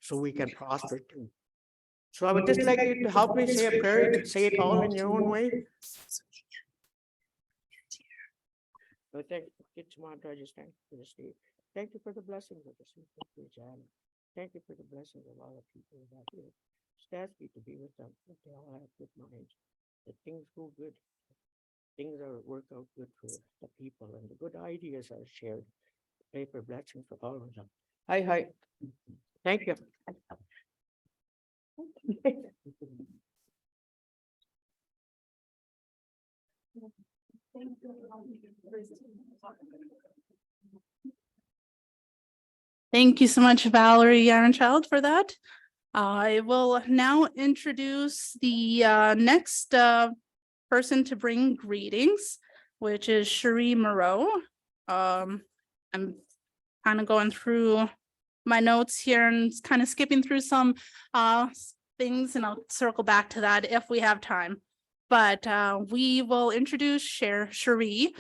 so we can prosper too. So I would just like you to help me say a prayer. You can say it all in your own way. So thank you, thank you for the blessings of the sweet Jan. Thank you for the blessings of all the people that here. Just ask you to be with them, that they all have good minds, that things go good, things are work out good for the people, and the good ideas are shared. Pray for blessings for all of them. Hi. Thank you. Thank you so much, Valerie Yarenchild, for that. I will now introduce the next person to bring greetings, which is Cherie Moreau. I'm kind of going through my notes here and kind of skipping through some things, and I'll circle back to that if we have time. But we will introduce Cherie.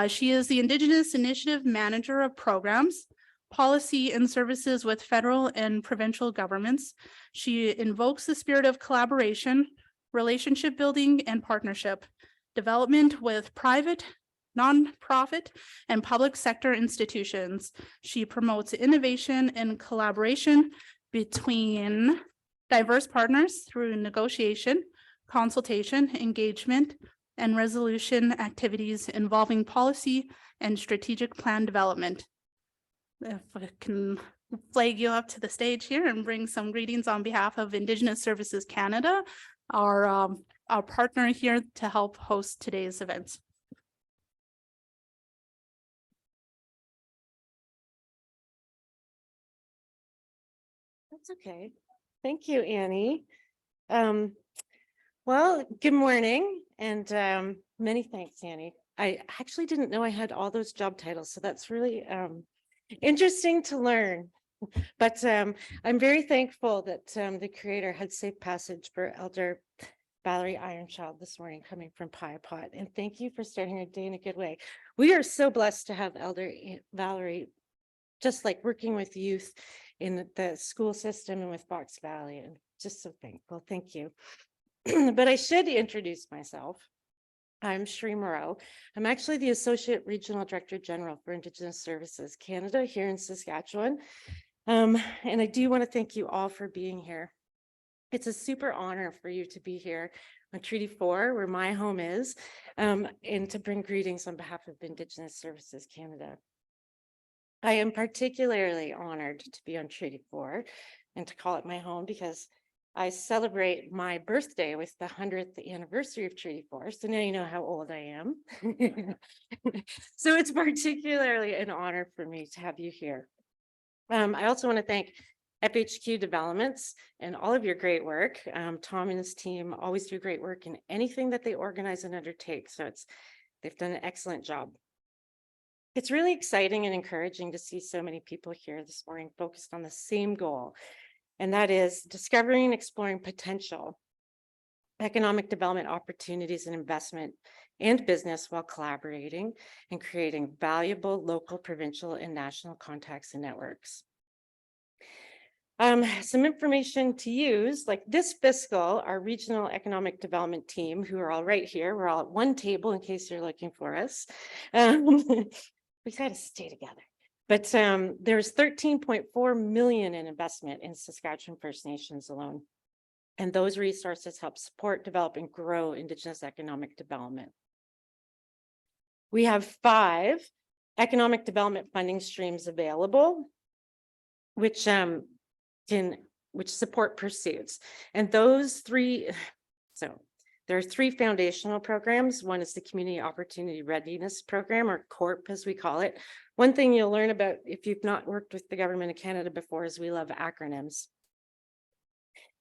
She is the Indigenous Initiative Manager of Programs, Policy and Services with federal and provincial governments. She invokes the spirit of collaboration, relationship building, and partnership, development with private, nonprofit, and public sector institutions. She promotes innovation and collaboration between diverse partners through negotiation, consultation, engagement, and resolution activities involving policy and strategic plan development. If I can flag you up to the stage here and bring some greetings on behalf of Indigenous Services Canada, our partner here to help host today's events. That's okay. Thank you, Annie. Well, good morning, and many thanks, Annie. I actually didn't know I had all those job titles, so that's really interesting to learn. But I'm very thankful that the Creator had safe passage for Elder Valerie Ironchild this morning coming from Piapot. And thank you for starting our day in a good way. We are so blessed to have Elder Valerie just like working with youth in the school system and with Fox Valley, and just so thankful. Thank you. But I should introduce myself. I'm Cherie Moreau. I'm actually the Associate Regional Director General for Indigenous Services Canada here in Saskatchewan. And I do want to thank you all for being here. It's a super honor for you to be here on Treaty 4, where my home is, and to bring greetings on behalf of Indigenous Services Canada. I am particularly honored to be on Treaty 4 and to call it my home because I celebrate my birthday with the 100th anniversary of Treaty 4. So now you know how old I am. So it's particularly an honor for me to have you here. I also want to thank FHQ Developments and all of your great work. Tom and his team always do great work in anything that they organize and undertake. So they've done an excellent job. It's really exciting and encouraging to see so many people here this morning focused on the same goal, and that is discovering and exploring potential economic development opportunities and investment and business while collaborating and creating valuable local, provincial, and national contacts and networks. Some information to use, like this fiscal, our regional economic development team, who are all right here, we're all at one table in case you're looking for us. We got to stay together. But there's 13.4 million in investment in Saskatchewan First Nations alone. And those resources help support, develop, and grow Indigenous economic development. We have 5 economic development funding streams available, which support pursuits. And those 3, so there are 3 foundational programs. One is the Community Opportunity Readiness Program, or CORP as we call it. One thing you'll learn about if you've not worked with the Government of Canada before is we love acronyms.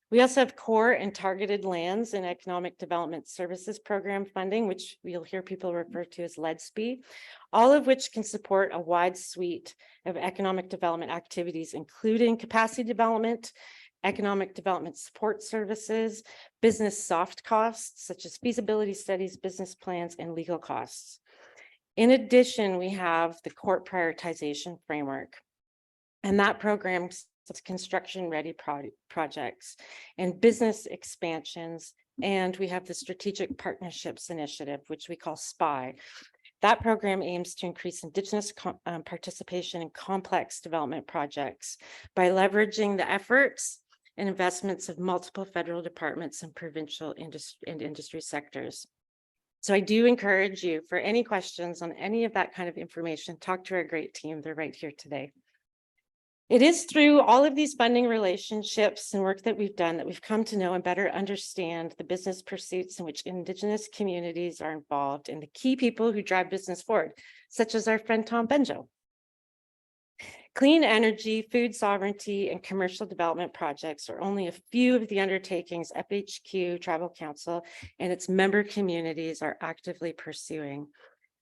We also have core and targeted lands and economic development services program funding, which you'll hear people refer to as LEDSP, all of which can support a wide suite of economic development activities, including capacity development, economic development support services, business soft costs, such as feasibility studies, business plans, and legal costs. In addition, we have the court prioritization framework, and that program construction-ready projects and business expansions. And we have the Strategic Partnerships Initiative, which we call SPI. That program aims to increase Indigenous participation in complex development projects by leveraging the efforts and investments of multiple federal departments and provincial industry sectors. So I do encourage you, for any questions on any of that kind of information, talk to our great team. They're right here today. It is through all of these funding relationships and work that we've done that we've come to know and better understand the business pursuits in which Indigenous communities are involved and the key people who drive business forward, such as our friend Tom Benjo. Clean energy, food sovereignty, and commercial development projects are only a few of the undertakings FHQ, Tribal Council, and its member communities are actively pursuing.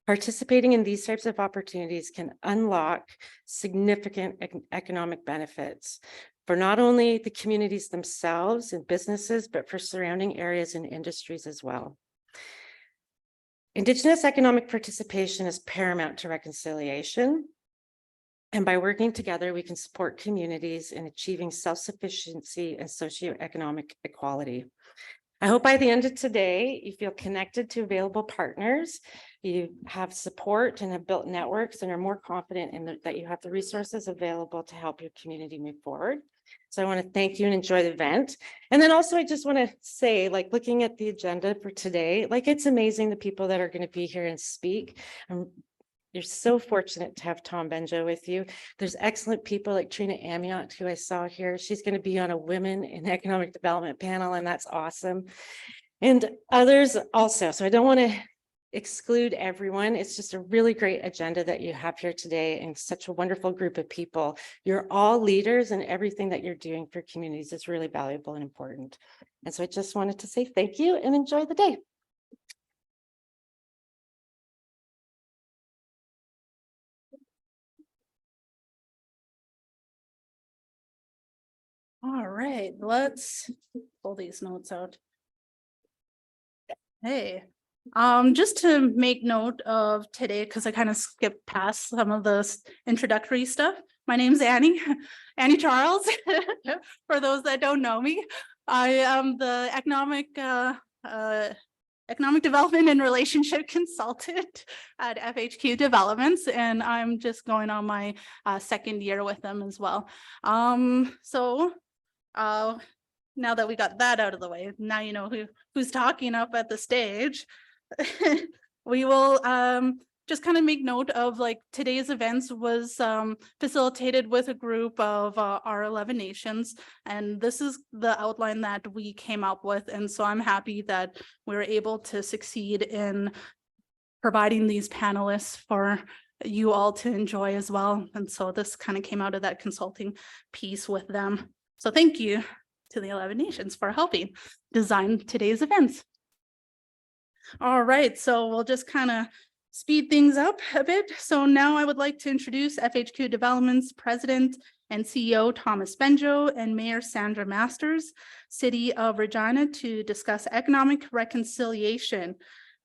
Participating in these types of opportunities can unlock significant economic benefits for not only the communities themselves and businesses, but for surrounding areas and industries as well. Indigenous economic participation is paramount to reconciliation. And by working together, we can support communities in achieving self-sufficiency and socioeconomic equality. I hope by the end of today, you feel connected to available partners, you have support and have built networks and are more confident in that you have the resources available to help your community move forward. So I want to thank you and enjoy the event. And then also, I just want to say, like, looking at the agenda for today, like, it's amazing the people that are going to be here and speak. You're so fortunate to have Tom Benjo with you. There's excellent people like Trina Amiot, who I saw here. She's going to be on a Women in Economic Development panel, and that's awesome. And others also. So I don't want to exclude everyone. It's just a really great agenda that you have here today, and such a wonderful group of people. You're all leaders, and everything that you're doing for communities is really valuable and important. And so I just wanted to say thank you and enjoy the day. All right, let's pull these notes out. Hey, just to make note of today, because I kind of skipped past some of the introductory stuff. My name's Annie, Annie Charles. For those that don't know me, I am the economic development and relationship consultant at FHQ Developments, and I'm just going on my second year with them as well. Now that we got that out of the way, now you know who's talking up at the stage. We will just kind of make note of, like, today's events was facilitated with a group of our 11 nations, and this is the outline that we came up with. And so I'm happy that we were able to succeed in providing these panelists for you all to enjoy as well. And so this kind of came out of that consulting piece with them. So thank you to the 11 nations for helping design today's events. All right, so we'll just kind of speed things up a bit. So now I would like to introduce FHQ Development's President and CEO Thomas Benjo and Mayor Sandra Masters, City of Regina, to discuss economic reconciliation.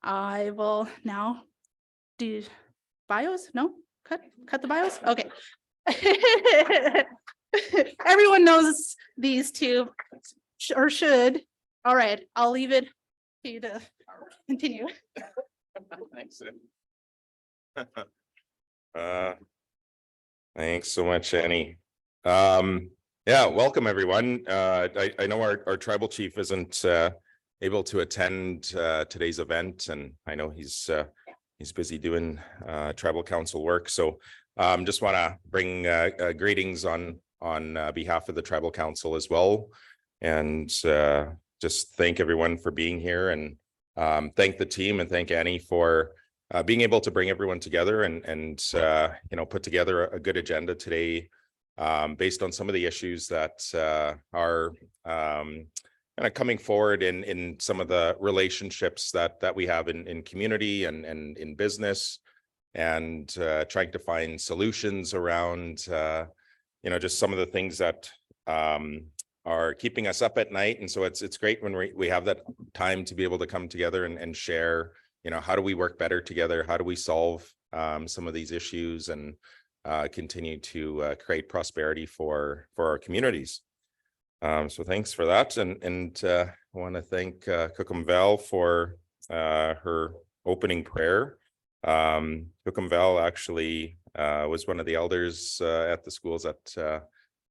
I will now do bios. No, cut the bios. Okay. Everyone knows these two, or should. All right, I'll leave it to you to continue. Thanks. Thanks so much, Annie. Yeah, welcome everyone. I know our tribal chief isn't able to attend today's event, and I know he's busy doing tribal council work. So just want to bring greetings on behalf of the tribal council as well, and just thank everyone for being here, and thank the team and thank Annie for being able to bring everyone together and you know, put together a good agenda today based on some of the issues that are kind of coming forward in some of the relationships that we have in community and in business, and trying to find solutions around you know, just some of the things that are keeping us up at night. And so it's great when we have that time to be able to come together and share, you know, how do we work better together? How do we solve some of these issues? And continue to create prosperity for our communities. So thanks for that, and I want to thank Cookham Val for her opening prayer. Cookham Val actually was one of the elders at the schools that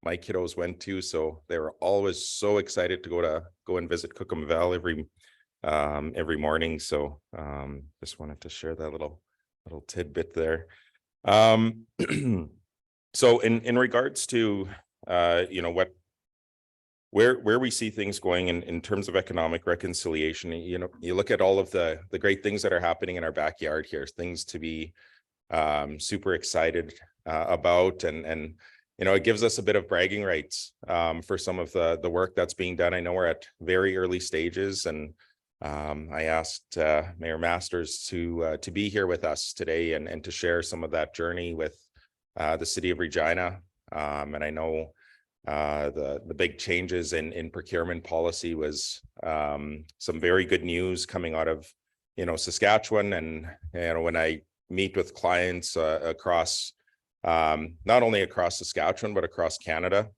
my kiddos went to, so they were always so excited to go and visit Cookham Val every morning. So just wanted to share that little tidbit there. So in regards to where we see things going in terms of economic reconciliation, you look at all of the great things that are happening in our backyard here, things to be super excited about, and it gives us a bit of bragging rights for some of the work that's being done. I know we're at very early stages, and I asked Mayor Masters to be here with us today and to share some of that journey with the city of Regina. And I know the big changes in procurement policy was some very good news coming out of Saskatchewan, and when I meet with clients across not only across Saskatchewan but across Canada,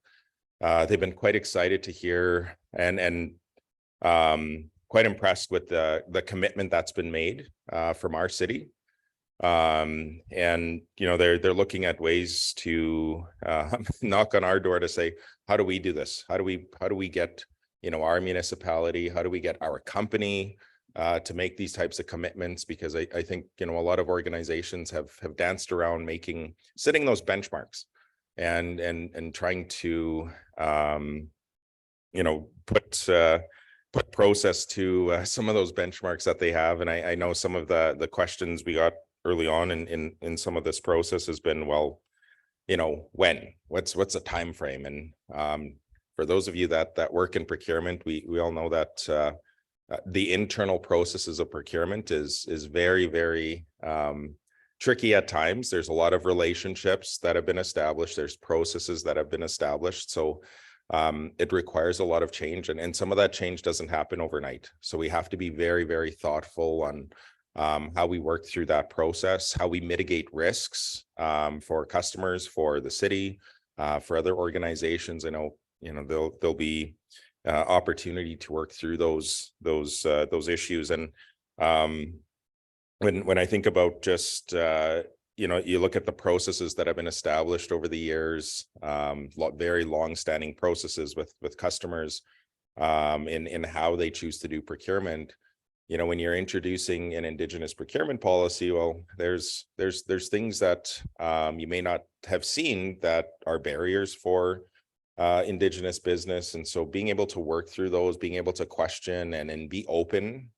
they've been quite excited to hear and quite impressed with the commitment that's been made from our city. And they're looking at ways to knock on our door to say, how do we do this? How do we get our municipality, how do we get our company to make these types of commitments? Because I think a lot of organizations have danced around setting those benchmarks and trying to put process to some of those benchmarks that they have. And I know some of the questions we got early on in some of this process has been, well, what's the time frame? And for those of you that work in procurement, we all know that the internal processes of procurement is very, very tricky at times. There's a lot of relationships that have been established. There's processes that have been established. So it requires a lot of change, and some of that change doesn't happen overnight. So we have to be very, very thoughtful on how we work through that process, how we mitigate risks for customers, for the city, for other organizations. I know there'll be opportunity to work through those issues. And when I think about just you look at the processes that have been established over the years, very long-standing processes with customers in how they choose to do procurement. When you're introducing an Indigenous procurement policy, well, there's things that you may not have seen that are barriers for Indigenous business. And so being able to work through those, being able to question and be open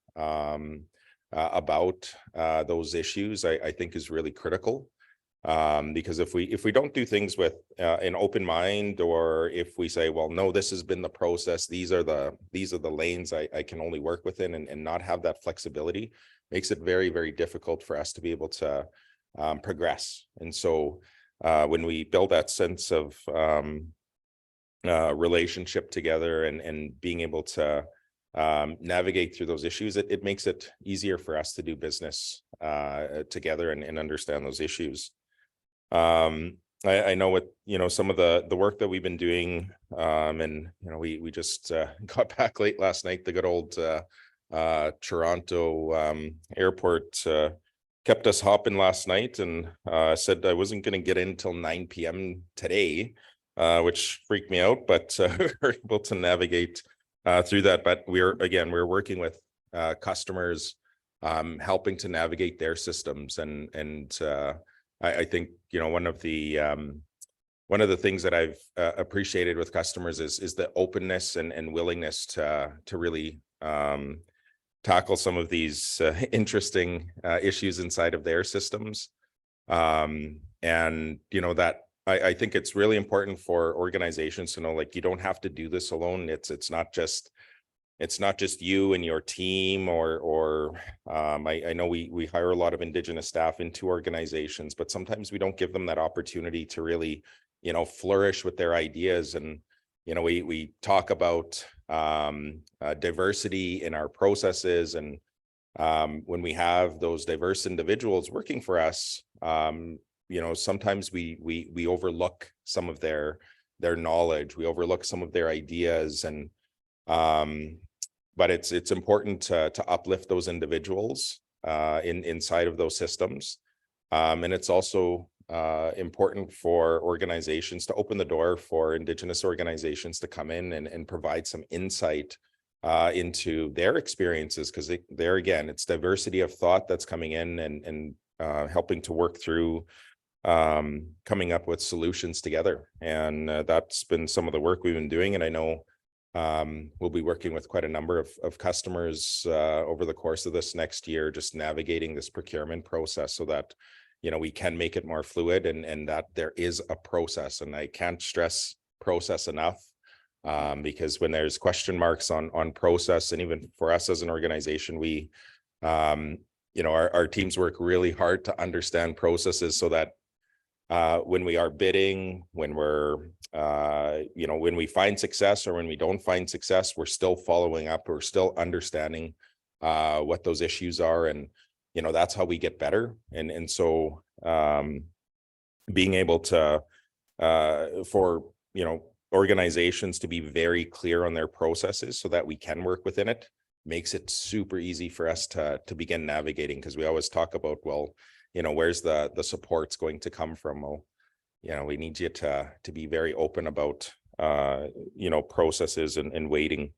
about those issues, I think is really critical. Because if we don't do things with an open mind, or if we say, well, no, this has been the process, these are the lanes I can only work within, and not have that flexibility, makes it very, very difficult for us to be able to progress. And so when we build that sense of relationship together and being able to navigate through those issues, it makes it easier for us to do business together and understand those issues. I know what some of the work that we've been doing, and we just got back late last night. The good old Toronto airport kept us hopping last night, and said I wasn't going to get in till 9 p.m. today, which freaked me out, but we were able to navigate through that. But we're working with customers, helping to navigate their systems, and I think one of the things that I've appreciated with customers is the openness and willingness to really tackle some of these interesting issues inside of their systems. And that I think it's really important for organizations to know, like, you don't have to do this alone. It's not just you and your team, or I know we hire a lot of Indigenous staff into organizations, but sometimes we don't give them that opportunity to really, flourish with their ideas. And, we talk about diversity in our processes. And when we have those diverse individuals working for us, sometimes we overlook some of their knowledge, we overlook some of their ideas, and but it's important to uplift those individuals inside of those systems. And it's also important for organizations to open the door for Indigenous organizations to come in and provide some insight into their experiences, because there again, it's diversity of thought that's coming in and helping to work through coming up with solutions together. And that's been some of the work we've been doing. And I know we'll be working with quite a number of customers over the course of this next year, just navigating this procurement process so that, we can make it more fluid and that there is a process. And I can't stress process enough, because when there's question marks on process, and even for us as an organization, we, our teams work really hard to understand processes so that when we are bidding, when we're, when we find success or when we don't find success, we're still following up, we're still understanding what those issues are. And, that's how we get better. And so being able to, for, organizations to be very clear on their processes so that we can work within it makes it super easy for us to begin navigating, because we always talk about, well, where's the support's going to come from? Well, we need you to be very open about, processes and waiting.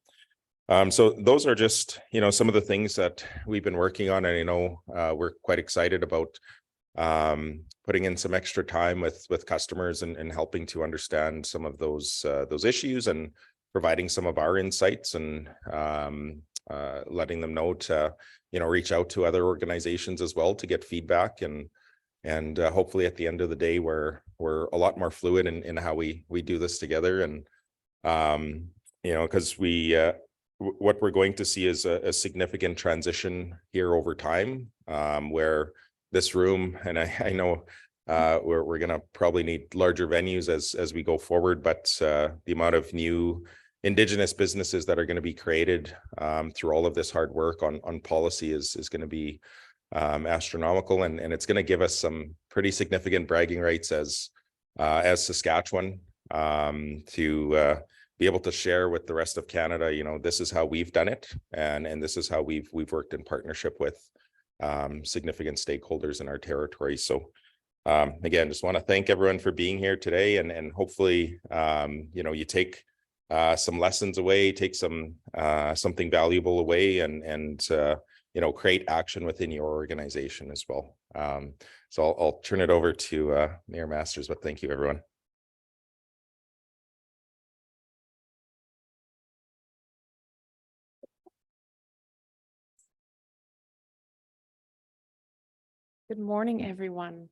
So those are just, some of the things that we've been working on. And I know we're quite excited about putting in some extra time with customers and helping to understand some of those issues and providing some of our insights, and letting them know to, reach out to other organizations as well to get feedback. And hopefully at the end of the day, we're a lot more fluid in how we do this together. And, because what we're going to see is a significant transition here over time, where this room, and I know we're going to probably need larger venues as we go forward, but the amount of new Indigenous businesses that are going to be created through all of this hard work on policy is going to be astronomical, and it's going to give us some pretty significant bragging rights as Saskatchewan, to be able to share with the rest of Canada, this is how we've done it, and this is how we've worked in partnership with significant stakeholders in our territory. So again, just want to thank everyone for being here today, and hopefully you take some lessons away, take something valuable away, and create action within your organization as well. So I'll turn it over to Mayor Masters, but thank you, everyone. Good morning, everyone.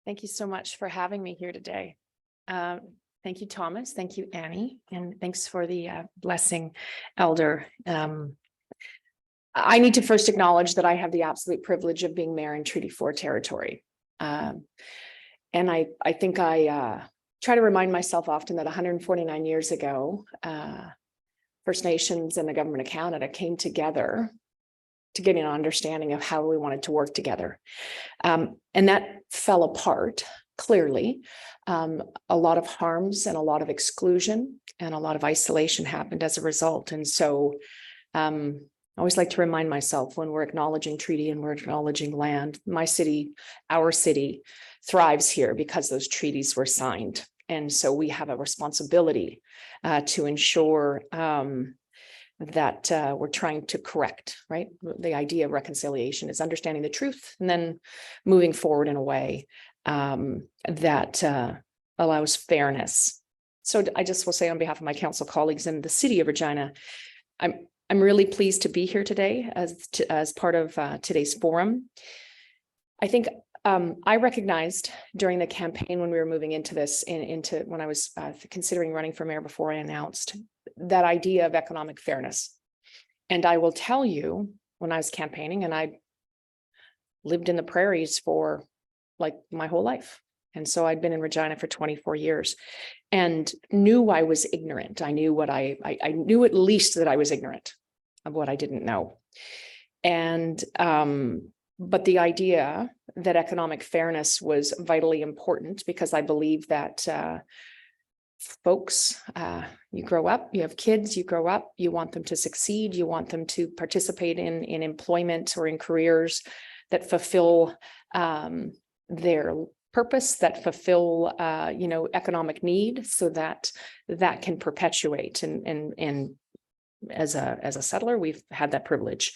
Thank you so much for having me here today. Thank you, Thomas. Thank you, Annie. And thanks for the blessing, Elder. I need to first acknowledge that I have the absolute privilege of being mayor in Treaty 4 territory. And I think I try to remind myself often that 149 years ago, First Nations and the Government of Canada came together to get an understanding of how we wanted to work together. And that fell apart, clearly. A lot of harms and a lot of exclusion and a lot of isolation happened as a result. And so I always like to remind myself, when we're acknowledging treaty and we're acknowledging land, my city, our city thrives here because those treaties were signed. And so we have a responsibility to ensure that we're trying to correct, right? The idea of reconciliation is understanding the truth and then moving forward in a way that allows fairness. So I just will say, on behalf of my council colleagues in the city of Regina, I'm really pleased to be here today as part of today's forum. I think I recognized during the campaign, when we were moving into this, when I was considering running for mayor before I announced, that idea of economic fairness. And I will tell you, when I was campaigning, and I lived in the prairies for like my whole life. And so I'd been in Regina for 24 years and knew I was ignorant. I knew I knew at least that I was ignorant of what I didn't know. And But the idea that economic fairness was vitally important, because I believe that folks, you grow up, you have kids, you grow up, you want them to succeed, you want them to participate in employment or in careers that fulfill their purpose, that fulfill economic need, so that that can perpetuate. And as a settler, we've had that privilege.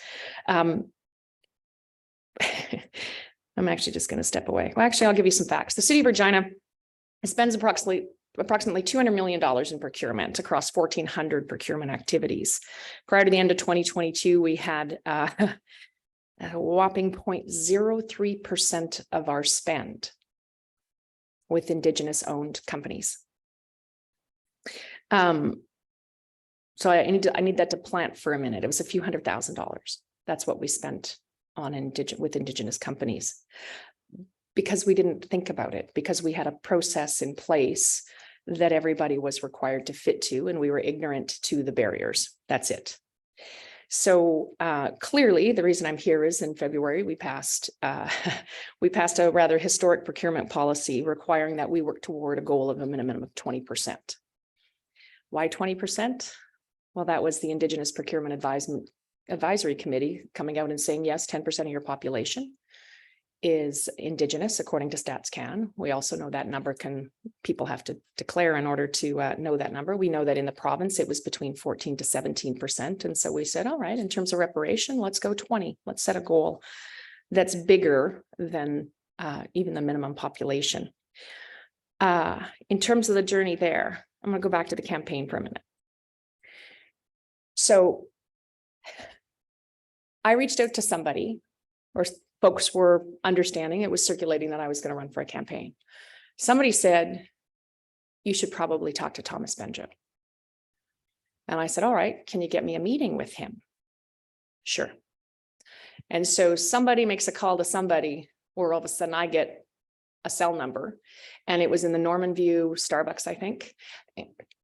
I'm actually just going to step away. Well, actually, I'll give you some facts. The city of Regina spends approximately $200 million in procurement across 1,400 procurement activities. Prior to the end of 2022, we had a whopping 0.03% of our spend with Indigenous owned companies. So I need that to plant for a minute. It was a few $100,000. That's what we spent on with Indigenous companies, because we didn't think about it, because we had a process in place that everybody was required to fit to, and we were ignorant to the barriers. That's it. So clearly, the reason I'm here is in February, we passed a rather historic procurement policy requiring that we work toward a goal of a minimum of 20%. Why 20%? Well, that was the Indigenous Procurement Advisory Committee coming out and saying, yes, 10% of your population is Indigenous, according to StatsCan. We also know that number people have to declare in order to know that number. We know that in the province, it was between 14 to 17%. And so we said, all right, in terms of reparation, let's go 20. Let's set a goal that's bigger than even the minimum population. In terms of the journey there, I'm going to go back to the campaign for a minute. So I reached out to somebody, or folks were understanding, it was circulating that I was going to run for a campaign. Somebody said, you should probably talk to Thomas Benjo. And I said, all right, can you get me a meeting with him? Sure. And so somebody makes a call to somebody, or all of a sudden I get a cell number, and it was in the Norman View Starbucks, I think.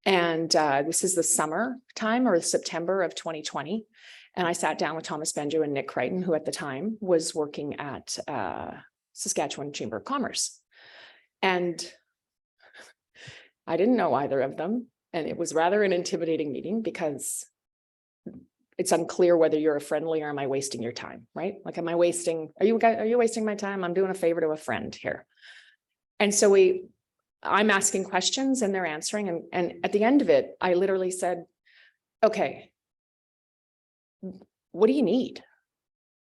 And this is the summer time, or September of 2020. And I sat down with Thomas Benjo and Nick Crichton, who at the time was working at Saskatchewan Chamber of Commerce. And I didn't know either of them. And it was rather an intimidating meeting, because it's unclear whether you're a friendly or am I wasting your time, right? Like, are you wasting my time? I'm doing a favor to a friend here. And so I'm asking questions and they're answering. And at the end of it, I literally said, okay, what do you need?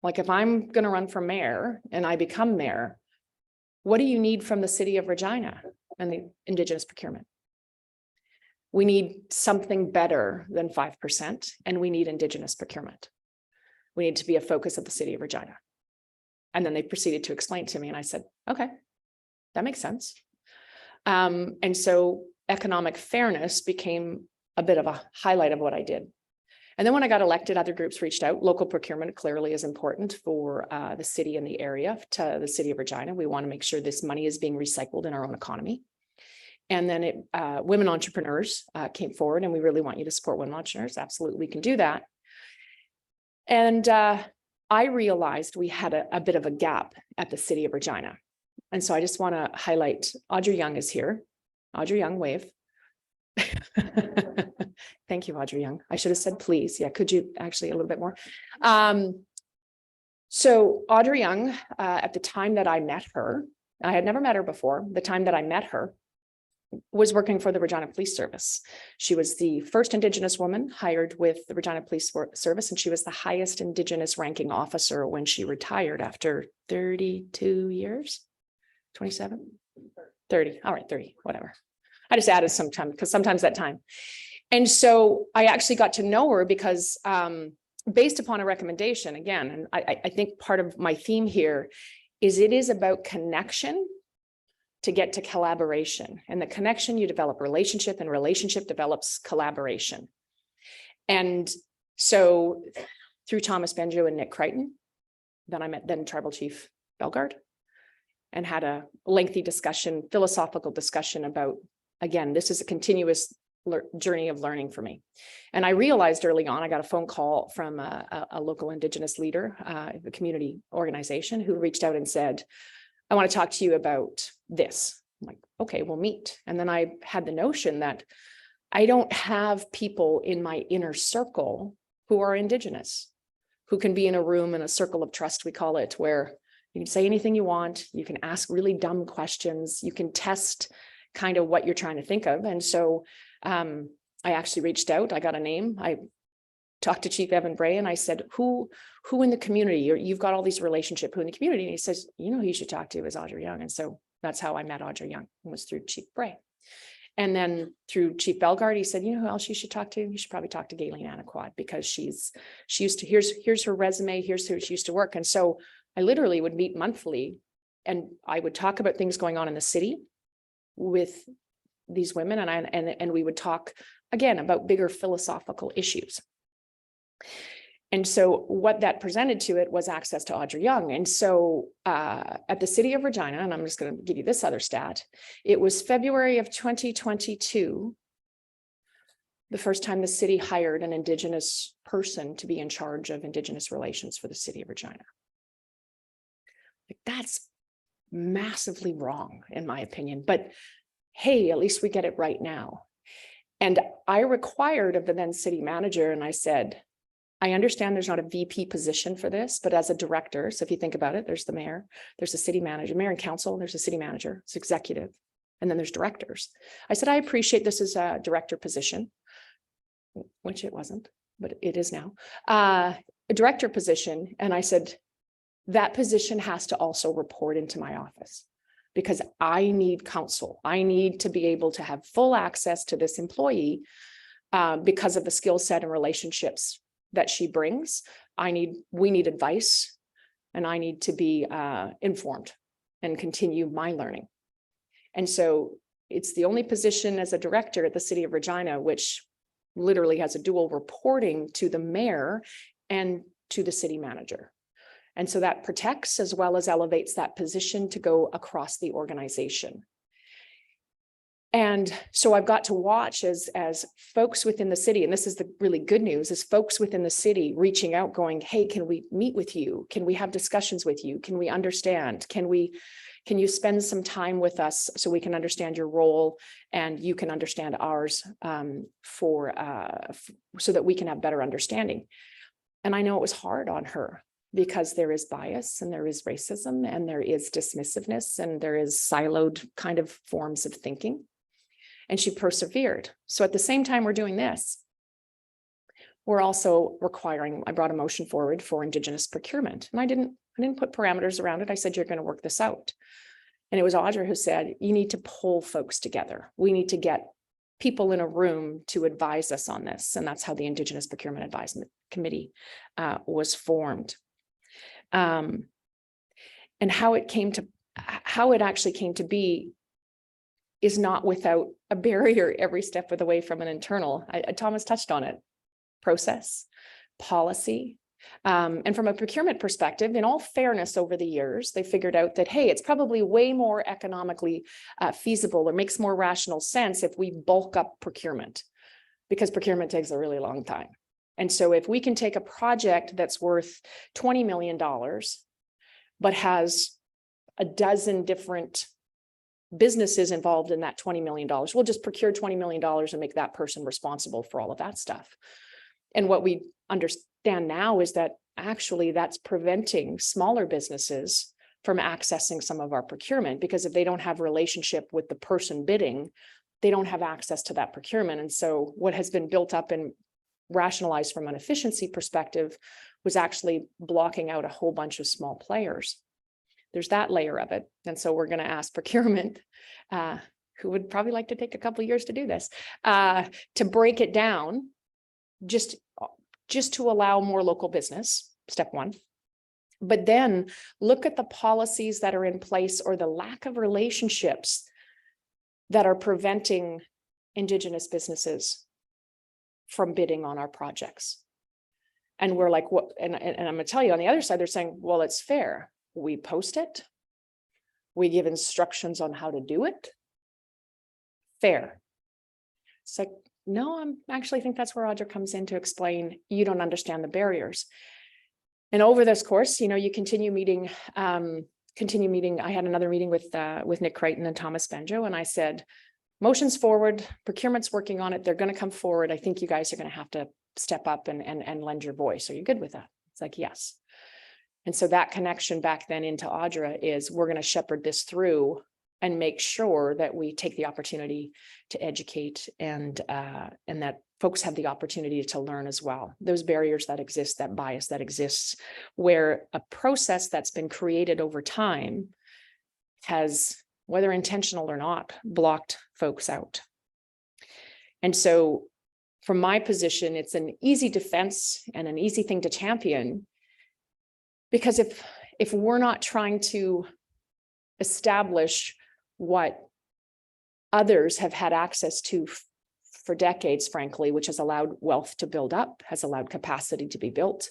Like, if I'm going to run for mayor and I become mayor, what do you need from the city of Regina and the Indigenous procurement? We need something better than 5%, and we need Indigenous procurement. We need to be a focus of the city of Regina. And then they proceeded to explain to me, and I said, okay, that makes sense. And so economic fairness became a bit of a highlight of what I did. And then when I got elected, other groups reached out. Local procurement clearly is important for the city and the area, to the city of Regina. We want to make sure this money is being recycled in our own economy. And then women entrepreneurs came forward, and we really want you to support women entrepreneurs. Absolutely, we can do that. And I realized we had a bit of a gap at the city of Regina. And so I just want to highlight, Audrey Young is here. Audrey Young, wave. Thank you, Audrey Young. I should have said please. Yeah, could you actually a little bit more? So Audrey Young, at the time that I met her, I had never met her before. The time that I met her, was working for the Regina Police Service. She was the first Indigenous woman hired with the Regina Police Service, and she was the highest Indigenous ranking officer when she retired after 32 years, 27, 30. All right, 30, whatever. I just added some time, because sometimes that time. And so I actually got to know her because based upon a recommendation, again, and I think part of my theme here is it is about connection to get to collaboration. And the connection, you develop relationship, and relationship develops collaboration. And so through Thomas Benjo and Nick Crichton, then I met then Tribal Chief Bellegarde, and had a lengthy discussion, philosophical discussion about, again, this is a continuous journey of learning for me. And I realized early on, I got a phone call from a local Indigenous leader, a community organization, who reached out and said, I want to talk to you about this. I'm like, okay, we'll meet. And then I had the notion that I don't have people in my inner circle who are Indigenous, who can be in a room, in a circle of trust, we call it, where you can say anything you want, you can ask really dumb questions, you can test kind of what you're trying to think of. And so I actually reached out, I got a name, I talked to Chief Evan Bray and I said, who in the community, you've got all these relationships, who in the community? And he says, you know, who you should talk to is Audrey Young. And so that's how I met Audrey Young, was through Chief Bray. And then through Chief Bellegarde, he said, you know who else you should talk to? You should probably talk to Gayleen Anaquad, because she used to, here's her resume, here's who she used to work. And so I literally would meet monthly and I would talk about things going on in the city with these women. And we would talk again about bigger philosophical issues. And so what that presented to it was access to Audrey Young. And so at the city of Regina, and I'm just going to give you this other stat, it was February of 2022, the first time the city hired an Indigenous person to be in charge of Indigenous relations for the city of Regina. Like, that's massively wrong, in my opinion, but hey, at least we get it right now. And I required of the then city manager, and I said, I understand there's not a VP position for this, but as a director, so if you think about it, there's the mayor, there's a city manager, mayor and council, there's a city manager, it's executive, and then there's directors. I said, I appreciate this is a director position, which it wasn't, but it is now, a director position. And I said, that position has to also report into my office, because I need counsel. I need to be able to have full access to this employee because of the skill set and relationships that she brings. We need advice, and I need to be informed and continue my learning. And so it's the only position as a director at the city of Regina, which literally has a dual reporting to the mayor and to the city manager. And so that protects as well as elevates that position to go across the organization. And so I've got to watch as folks within the city, and this is the really good news, is folks within the city reaching out going, hey, can we meet with you? Can we have discussions with you? Can we understand? Can you spend some time with us so we can understand your role and you can understand ours so that we can have better understanding? And I know it was hard on her, because there is bias and there is racism and there is dismissiveness and there is siloed kind of forms of thinking. And she persevered. So at the same time we're doing this, we're also requiring, I brought a motion forward for Indigenous procurement. And I didn't put parameters around it. I said, you're going to work this out. And it was Audrey who said, you need to pull folks together. We need to get people in a room to advise us on this. And that's how the Indigenous Procurement Advisement Committee was formed. And how it actually came to be is not without a barrier every step of the way from an internal. Thomas touched on it: process, policy, and from a procurement perspective. In all fairness, over the years, they figured out that, hey, it's probably way more economically feasible or makes more rational sense if we bulk up procurement, because procurement takes a really long time. And so if we can take a project that's worth $20 million, but has a dozen different businesses involved in that $20 million, we'll just procure $20 million and make that person responsible for all of that stuff. And what we understand now is that actually that's preventing smaller businesses from accessing some of our procurement, because if they don't have a relationship with the person bidding, they don't have access to that procurement. And so what has been built up and rationalized from an efficiency perspective was actually blocking out a whole bunch of small players. There's that layer of it. And so we're going to ask procurement, who would probably like to take a couple of years to do this, to break it down, just to allow more local business, step one. But then look at the policies that are in place or the lack of relationships that are preventing Indigenous businesses from bidding on our projects. And we're like, what? And I'm going to tell you, on the other side, they're saying, well, it's fair. We post it. We give instructions on how to do it. Fair. It's like, no, I'm actually think that's where Audra comes in to explain you don't understand the barriers. And over this course, you know, you continue meeting. I had another meeting with Nick Crichton and Thomas Benjo, and I said, motion's forward, procurement's working on it. They're going to come forward. I think you guys are going to have to step up and lend your voice. Are you good with that? It's like, yes. And so that connection back then into Audra is we're going to shepherd this through and make sure that we take the opportunity to educate and that folks have the opportunity to learn as well. Those barriers that exist, that bias that exists, where a process that's been created over time has, whether intentional or not, blocked folks out. And so from my position, it's an easy defense and an easy thing to champion, because if we're not trying to establish what others have had access to for decades, frankly, which has allowed wealth to build up, has allowed capacity to be built,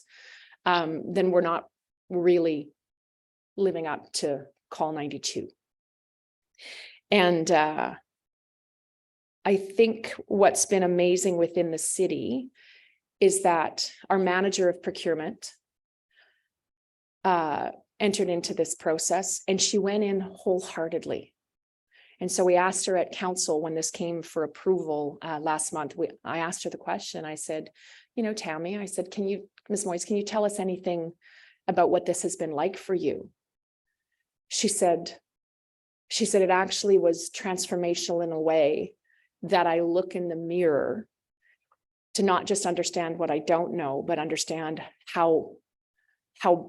then we're not really living up to Call 92. And I think what's been amazing within the city is that our manager of procurement entered into this process, and she went in wholeheartedly. And so we asked her at council when this came for approval last month. I asked her the question. I said, you know, Tammy, I said, Ms. Moyes, can you tell us anything about what this has been like for you? She said it actually was transformational in a way that I look in the mirror to not just understand what I don't know, but understand how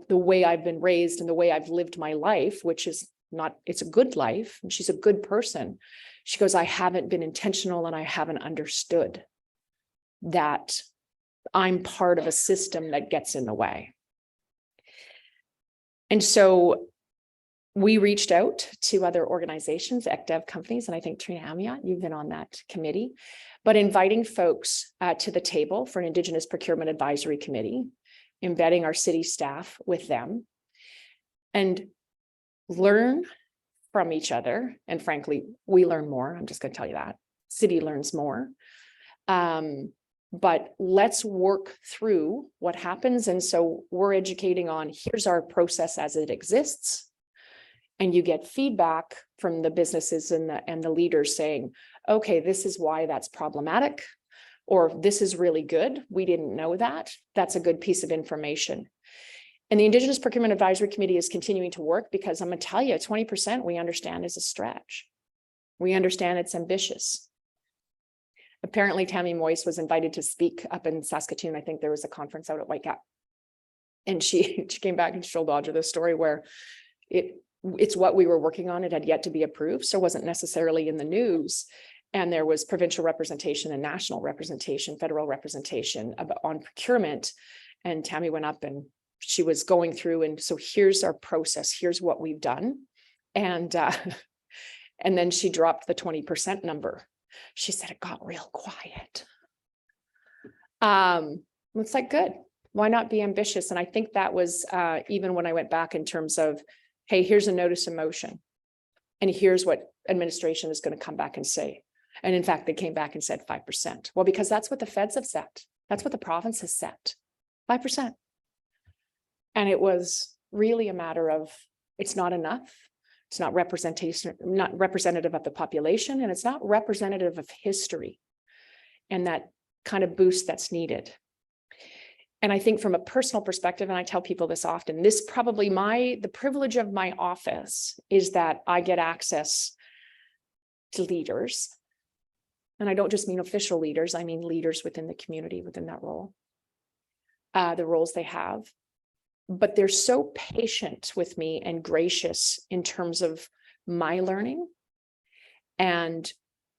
the way I've been raised and the way I've lived my life, which is not, it's a good life, and she's a good person. She goes, I haven't been intentional and I haven't understood that I'm part of a system that gets in the way. And so we reached out to other organizations, ECDEV companies, and I think Trina Amiot, you've been on that committee, but inviting folks to the table for an Indigenous Procurement Advisory Committee, embedding our city staff with them, and learn from each other. And frankly, we learn more. I'm just going to tell you that. City learns more. But let's work through what happens. And so we're educating on, here's our process as it exists. And you get feedback from the businesses and the leaders saying, okay, this is why that's problematic, or this is really good. We didn't know that. That's a good piece of information. And the Indigenous Procurement Advisory Committee is continuing to work, because I'm going to tell you, 20% we understand is a stretch. We understand it's ambitious. Apparently, Tammy Moyes was invited to speak up in Saskatoon. I think there was a conference out at Whitecap. And she came back and told Audra this story where it's what we were working on. It had yet to be approved, so it wasn't necessarily in the news. And there was provincial representation and national representation, federal representation on procurement. And Tammy went up and she was going through, and so here's our process, here's what we've done. And then she dropped the 20% number. She said it got real quiet. It's like, good, why not be ambitious? And I think that was even when I went back in terms of, hey, here's a notice of motion, and here's what administration is going to come back and say. And in fact, they came back and said 5%. Well, because that's what the feds have set. That's what the province has set, 5%. And it was really a matter of, it's not enough. It's not representative of the population, and it's not representative of history and that kind of boost that's needed. And I think from a personal perspective, and I tell people this often, this probably the privilege of my office is that I get access to leaders. And I don't just mean official leaders, I mean leaders within the community, within that role, the roles they have. But they're so patient with me and gracious in terms of my learning. And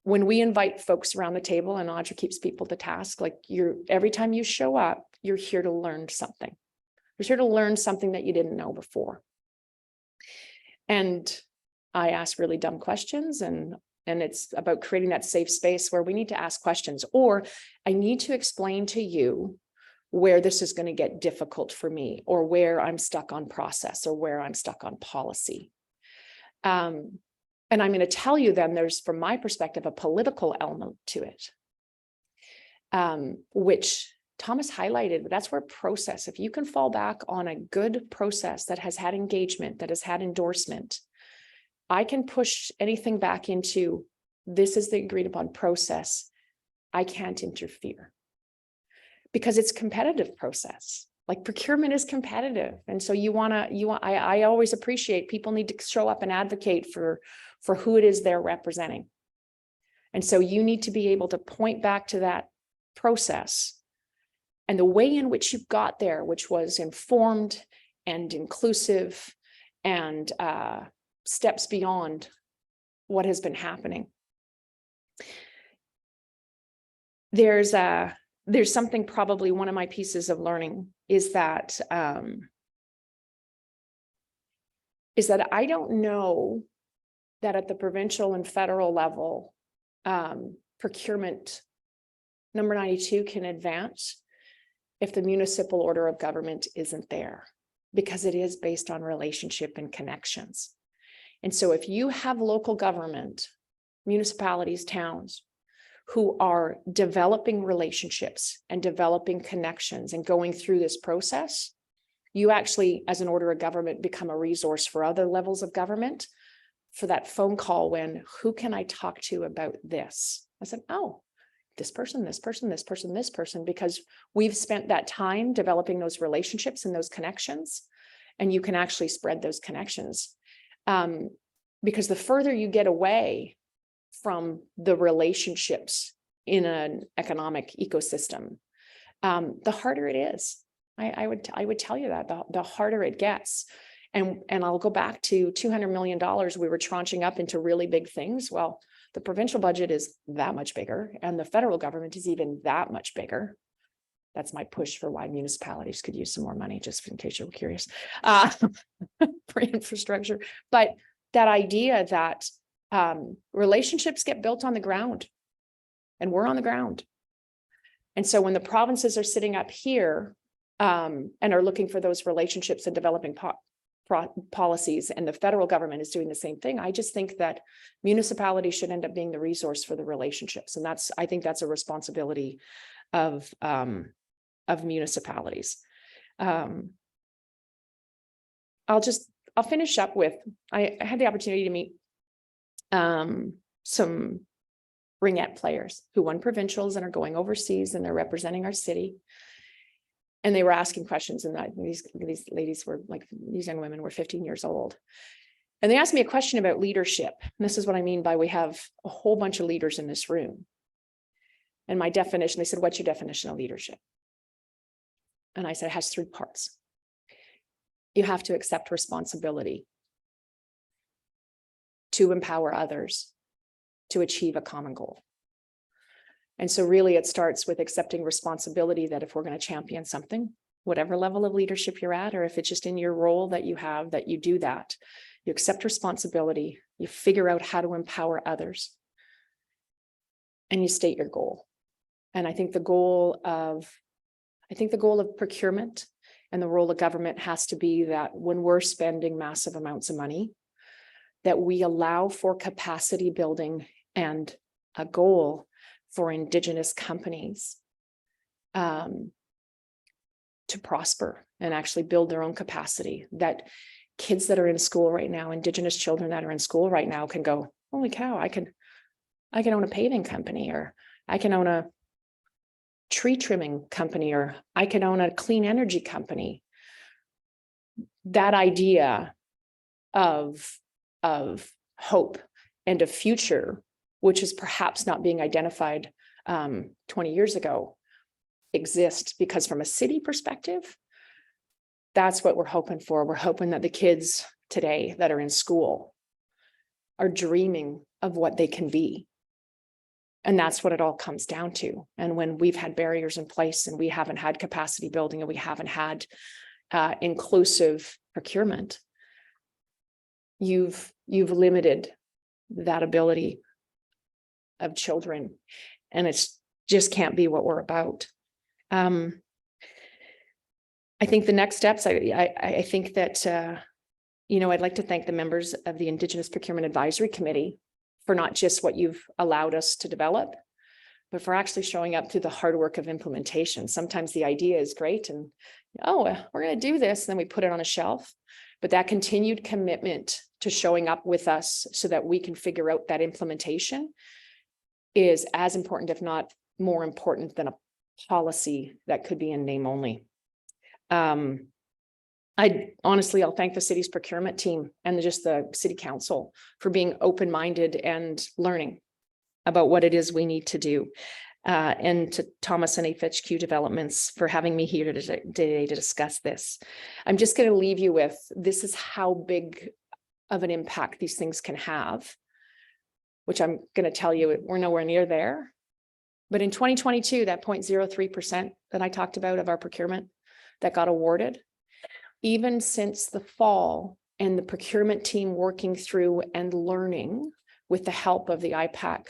when we invite folks around the table, and Audra keeps people to task, like every time you show up, you're here to learn something. You're here to learn something that you didn't know before. And I ask really dumb questions, and it's about creating that safe space where we need to ask questions, or I need to explain to you where this is going to get difficult for me, or where I'm stuck on process, or where I'm stuck on policy. And I'm going to tell you then there's, from my perspective, a political element to it. which Thomas highlighted, but that's where process, if you can fall back on a good process that has had engagement, that has had endorsement, I can push anything back into this is the agreed upon process. I can't interfere because it's competitive process. Like procurement is competitive. And so I always appreciate people need to show up and advocate for who it is they're representing. And so you need to be able to point back to that process and the way in which you got there, which was informed and inclusive and steps beyond what has been happening. There's something, probably one of my pieces of learning is that I don't know that at the provincial and federal level, procurement number 92 can advance if the municipal order of government isn't there, because it is based on relationship and connections. And so if you have local government, municipalities, towns, who are developing relationships and developing connections and going through this process, you actually, as an order of government, become a resource for other levels of government for that phone call when, who can I talk to about this? I said, oh, this person, this person, this person, this person, because we've spent that time developing those relationships and those connections, and you can actually spread those connections. Because the further you get away from the relationships in an economic ecosystem, the harder it is. I would tell you that the harder it gets. And I'll go back to $200 million we were tranching up into really big things. Well, the provincial budget is that much bigger and the federal government is even that much bigger. That's my push for why municipalities could use some more money, just in case you were curious, for infrastructure. But that idea that relationships get built on the ground, and we're on the ground. And so when the provinces are sitting up here and are looking for those relationships and developing policies, and the federal government is doing the same thing, I just think that municipalities should end up being the resource for the relationships. And I think that's a responsibility of municipalities. I'll finish up with, I had the opportunity to meet some ringette players who won provincials and are going overseas, and they're representing our city. And they were asking questions, and these ladies were like, these young women were 15 years old. And they asked me a question about leadership. And this is what I mean by we have a whole bunch of leaders in this room. And my definition, they said, what's your definition of leadership? And I said, it has 3 parts. You have to accept responsibility to empower others to achieve a common goal. And so really it starts with accepting responsibility that if we're going to champion something, whatever level of leadership you're at, or if it's just in your role that you have, that you do that, you accept responsibility, you figure out how to empower others, and you state your goal. And I think the goal of procurement and the role of government has to be that when we're spending massive amounts of money, that we allow for capacity building and a goal for Indigenous companies to prosper and actually build their own capacity. That kids that are in school right now, Indigenous children that are in school right now, can go, holy cow, I can own a paving company, or I can own a tree trimming company, or I can own a clean energy company. That idea of hope and a future, which is perhaps not being identified 20 years ago, exists, because from a city perspective, that's what we're hoping for. We're hoping that the kids today that are in school are dreaming of what they can be. And that's what it all comes down to. And when we've had barriers in place and we haven't had capacity building and we haven't had inclusive procurement, you've limited that ability of children, and it's just can't be what we're about. I think the next steps, I think that, I'd like to thank the members of the Indigenous Procurement Advisory Committee for not just what you've allowed us to develop, but for actually showing up through the hard work of implementation. Sometimes the idea is great and, oh, we're going to do this, and then we put it on a shelf. But that continued commitment to showing up with us so that we can figure out that implementation is as important, if not more important, than a policy that could be in name only. I'll thank the city's procurement team and just the city council for being open-minded and learning about what it is we need to do. And to Thomas and FHQ Developments for having me here today to discuss this. I'm just going to leave you with, this is how big of an impact these things can have, which I'm going to tell you, we're nowhere near there. But in 2022, that 0.03% that I talked about of our procurement that got awarded, even since the fall and the procurement team working through and learning with the help of the IPAC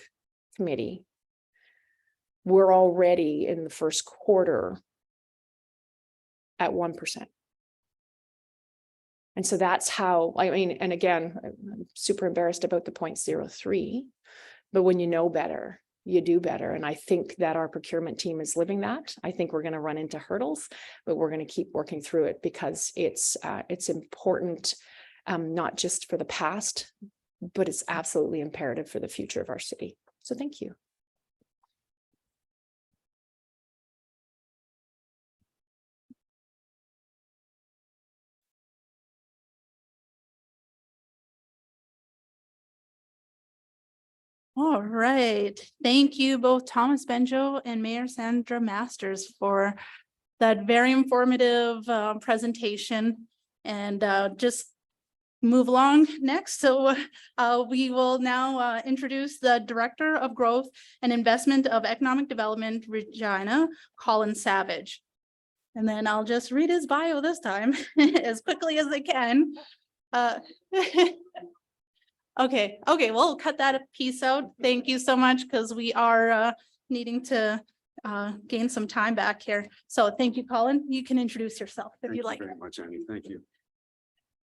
committee, we're already in the first quarter at 1%. And so that's how, I mean, and again, I'm super embarrassed about the 0.03, but when you know better, you do better. And I think that our procurement team is living that. I think we're going to run into hurdles, but we're going to keep working through it because it's important, not just for the past, but it's absolutely imperative for the future of our city. So thank you. All right. Thank you both Thomas Benjo and Mayor Sandra Masters for that very informative presentation, and just move along next. So we will now introduce the Director of Growth and Investment of Economic Development, Regina, Colin Savage. And then I'll just read his bio this time as quickly as I can. Okay, we'll cut that piece out. Thank you so much, because we are needing to gain some time back here. So thank you, Colin. You can introduce yourself if you like. Thank you very much, Annie. Thank you.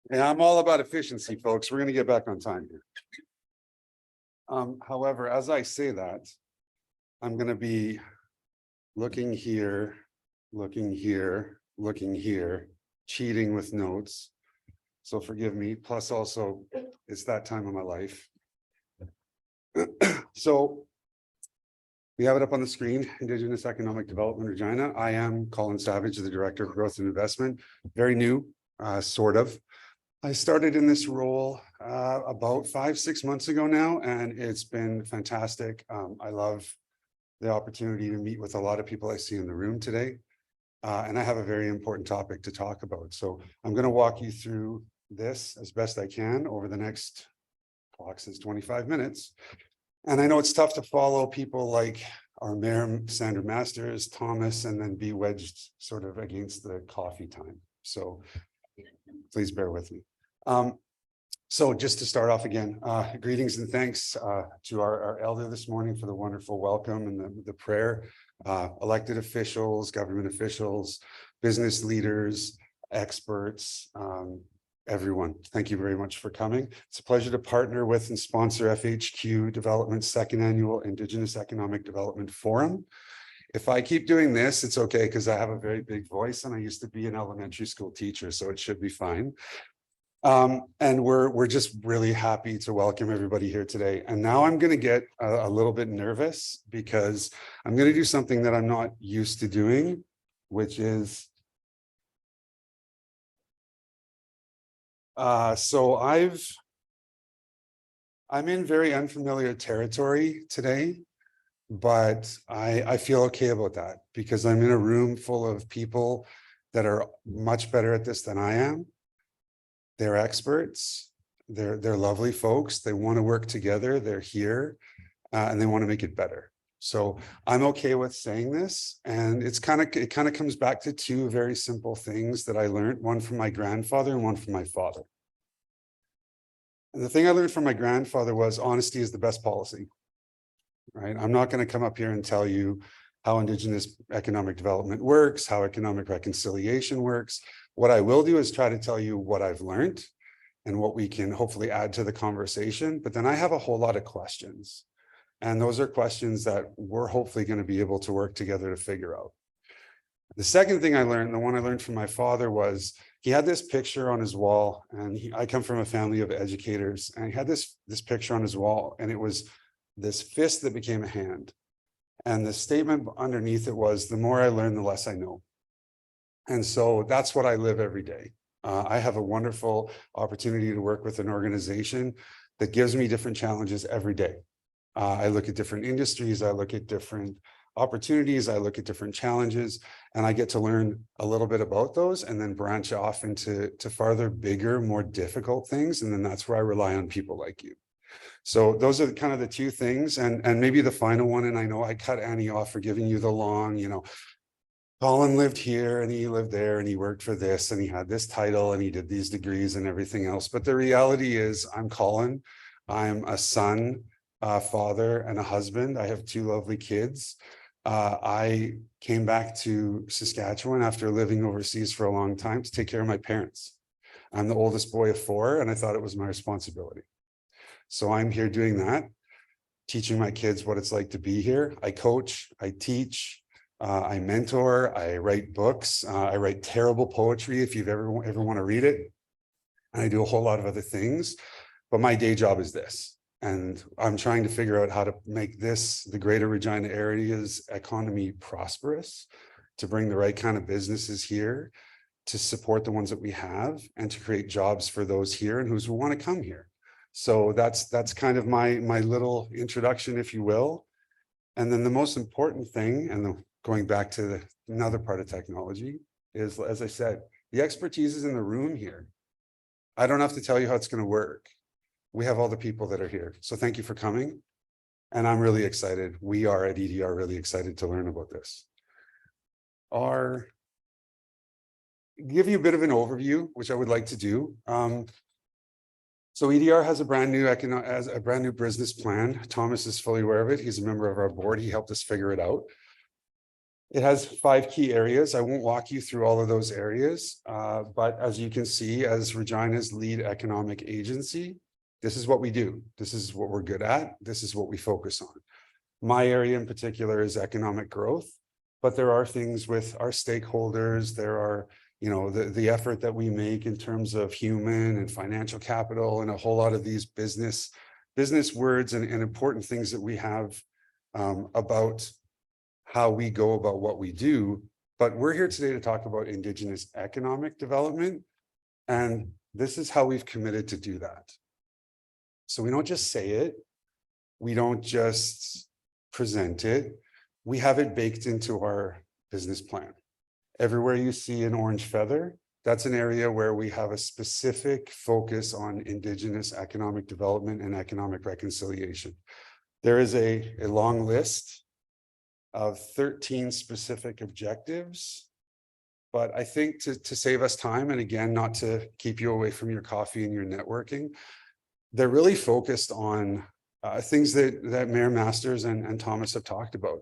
And I'm all about efficiency, folks. We're going to get back on time here. However, as I say that, I'm going to be looking here, looking here, looking here, cheating with notes. So forgive me. Plus also, it's that time of my life. So we have it up on the screen, Indigenous Economic Development Regina. I am Colin Savage, the Director of Growth and Investment. Very new, sort of. I started in this role about 5-6 months ago now, and it's been fantastic. I love the opportunity to meet with a lot of people I see in the room today. And I have a very important topic to talk about. So I'm going to walk you through this as best I can over the next, clock says 25 minutes. And I know it's tough to follow people like our Mayor Sandra Masters, Thomas, and then be wedged sort of against the coffee time. So please bear with me. So just to start off again, greetings and thanks to our elder this morning for the wonderful welcome and the prayer. Elected officials, government officials, business leaders, experts, everyone, thank you very much for coming. It's a pleasure to partner with and sponsor FHQ Development's second annual Indigenous Economic Development Forum. If I keep doing this, it's okay, because I have a very big voice and I used to be an elementary school teacher, so it should be fine. And we're just really happy to welcome everybody here today. And now I'm going to get a little bit nervous because I'm going to do something that I'm not used to doing, which is so I'm in very unfamiliar territory today, but I feel okay about that because I'm in a room full of people that are much better at this than I am. They're experts. They're lovely folks. They want to work together. They're here and they want to make it better. So I'm okay with saying this. And it kind of comes back to two very simple things that I learned, one from my grandfather and one from my father. And the thing I learned from my grandfather was honesty is the best policy, right? I'm not going to come up here and tell you how Indigenous economic development works, how economic reconciliation works. What I will do is try to tell you what I've learned and what we can hopefully add to the conversation. But then I have a whole lot of questions. And those are questions that we're hopefully going to be able to work together to figure out. The second thing I learned, the one I learned from my father, was he had this picture on his wall, and I come from a family of educators, and he had this picture on his wall, and it was this fist that became a hand. And the statement underneath it was, the more I learn, the less I know. And so that's what I live every day. I have a wonderful opportunity to work with an organization that gives me different challenges every day. I look at different industries, I look at different opportunities, I look at different challenges, and I get to learn a little bit about those and then branch off into farther, bigger, more difficult things. And then that's where I rely on people like you. So those are kind of the two things. And maybe the final one, and I know I cut Annie off for giving you the long, Colin lived here and he lived there and he worked for this and he had this title and he did these degrees and everything else. But the reality is I'm Colin. I'm a son, a father, and a husband. I have 2 lovely kids. I came back to Saskatchewan after living overseas for a long time to take care of my parents. I'm the oldest boy of 4, and I thought it was my responsibility. So I'm here doing that, teaching my kids what it's like to be here. I coach, I teach, I mentor, I write books, I write terrible poetry if you've ever want to read it. And I do a whole lot of other things, but my day job is this. And I'm trying to figure out how to make this, the greater Regina area's economy, prosperous, to bring the right kind of businesses here, to support the ones that we have, and to create jobs for those here and who want to come here. So that's kind of my little introduction, if you will. And then the most important thing, and going back to another part of technology, is, as I said, the expertise is in the room here. I don't have to tell you how it's going to work. We have all the people that are here. So thank you for coming. And I'm really excited. We are at EDR really excited to learn about this. Give you a bit of an overview, which I would like to do. So EDR has a brand new business plan. Thomas is fully aware of it. He's a member of our board. He helped us figure it out. It has 5 key areas. I won't walk you through all of those areas, but as you can see, as Regina's lead economic agency, this is what we do. This is what we're good at. This is what we focus on. My area in particular is economic growth, but there are things with our stakeholders. There are, the effort that we make in terms of human and financial capital, and a whole lot of these business words and important things that we have about how we go about what we do. But we're here today to talk about Indigenous economic development, and this is how we've committed to do that. So we don't just say it, we don't just present it, we have it baked into our business plan. Everywhere you see an orange feather, that's an area where we have a specific focus on Indigenous economic development and economic reconciliation. There is a long list of 13 specific objectives, but I think to save us time, and again, not to keep you away from your coffee and your networking, they're really focused on things that Mayor Masters and Thomas have talked about,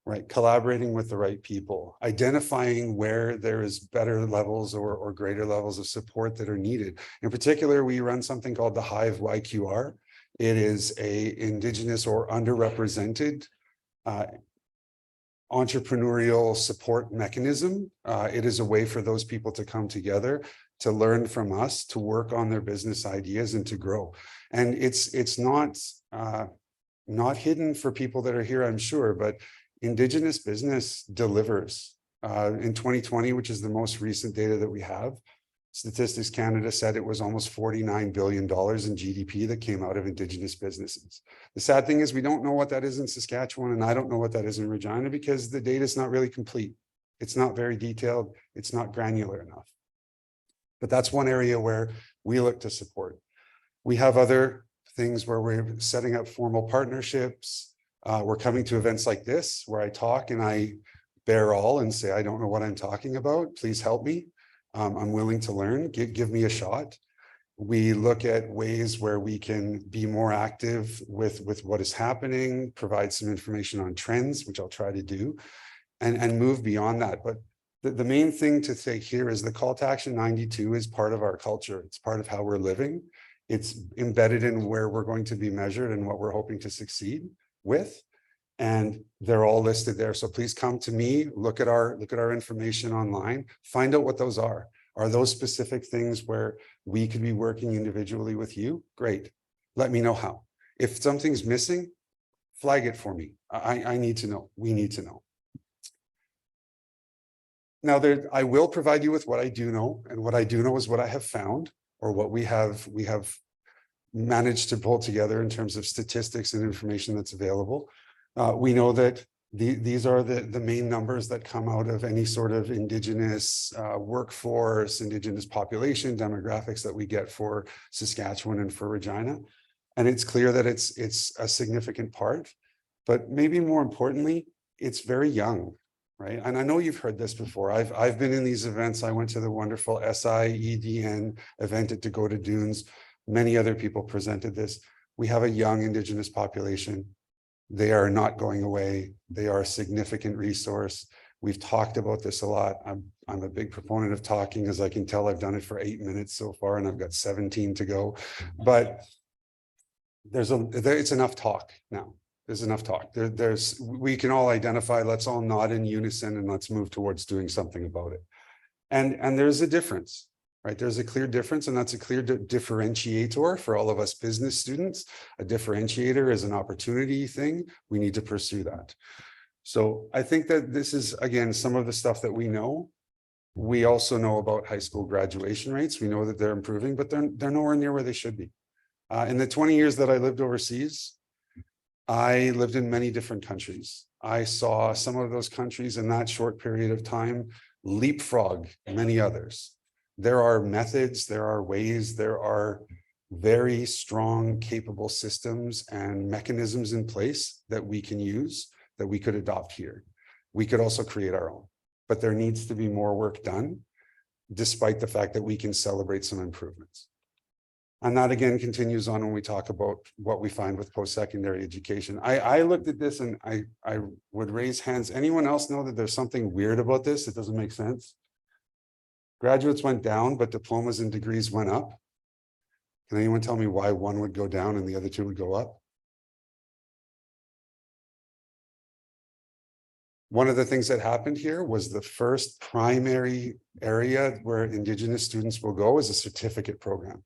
right? Collaborating with the right people, identifying where there is better levels or greater levels of support that are needed. In particular, we run something called the Hive YQR. It is a Indigenous or underrepresented entrepreneurial support mechanism. It is a way for those people to come together, to learn from us, to work on their business ideas and to grow. And it's not hidden for people that are here, I'm sure, but Indigenous business delivers. In 2020, which is the most recent data that we have, Statistics Canada said it was almost $49 billion in GDP that came out of Indigenous businesses. The sad thing is we don't know what that is in Saskatchewan, and I don't know what that is in Regina because the data is not really complete. It's not very detailed. It's not granular enough. But that's one area where we look to support. We have other things where we're setting up formal partnerships. We're coming to events like this where I talk and I bear all and say, I don't know what I'm talking about. Please help me. I'm willing to learn. Give me a shot. We look at ways where we can be more active with what is happening, provide some information on trends, which I'll try to do, and move beyond that. But the main thing to say here is the call to action 92 is part of our culture. It's part of how we're living. It's embedded in where we're going to be measured and what we're hoping to succeed. with. And they're all listed there. So please come to me, look at our information online, find out what those are. Are those specific things where we could be working individually with you? Great. Let me know how. If something's missing, flag it for me. I need to know. We need to know. Now, I will provide you with what I do know, and what I do know is what I have found, or what we have managed to pull together in terms of statistics and information that's available. We know that these are the main numbers that come out of any sort of Indigenous workforce, Indigenous population demographics that we get for Saskatchewan and for Regina. And it's clear that it's a significant part, but maybe more importantly, it's very young, right? And I know you've heard this before. I've been in these events. I went to the wonderful SIEDN event at Dakota Dunes. Many other people presented this. We have a young Indigenous population. They are not going away. They are a significant resource. We've talked about this a lot. I'm a big proponent of talking, as I can tell. I've done it for 8 minutes so far, and I've got 17 to go. But it's enough talk now. There's enough talk. We can all identify. Let's all nod in unison and let's move towards doing something about it. And there's a difference. Right, there's a clear difference, and that's a clear differentiator for all of us business students. A differentiator is an opportunity thing. We need to pursue that. So I think that this is, again, some of the stuff that we know. We also know about high school graduation rates. We know that they're improving, but they're nowhere near where they should be. In the 20 years that I lived overseas, I lived in many different countries. I saw some of those countries in that short period of time leapfrog many others. There are methods, there are ways, there are very strong, capable systems and mechanisms in place that we can use, that we could adopt here. We could also create our own, but there needs to be more work done, despite the fact that we can celebrate some improvements. And that again continues on when we talk about what we find with post-secondary education. I looked at this and I would raise hands. Anyone else know that there's something weird about this? It doesn't make sense. Graduates went down, but diplomas and degrees went up. Can anyone tell me why one would go down and the other two would go up? One of the things that happened here was the first primary area where Indigenous students will go is a certificate program.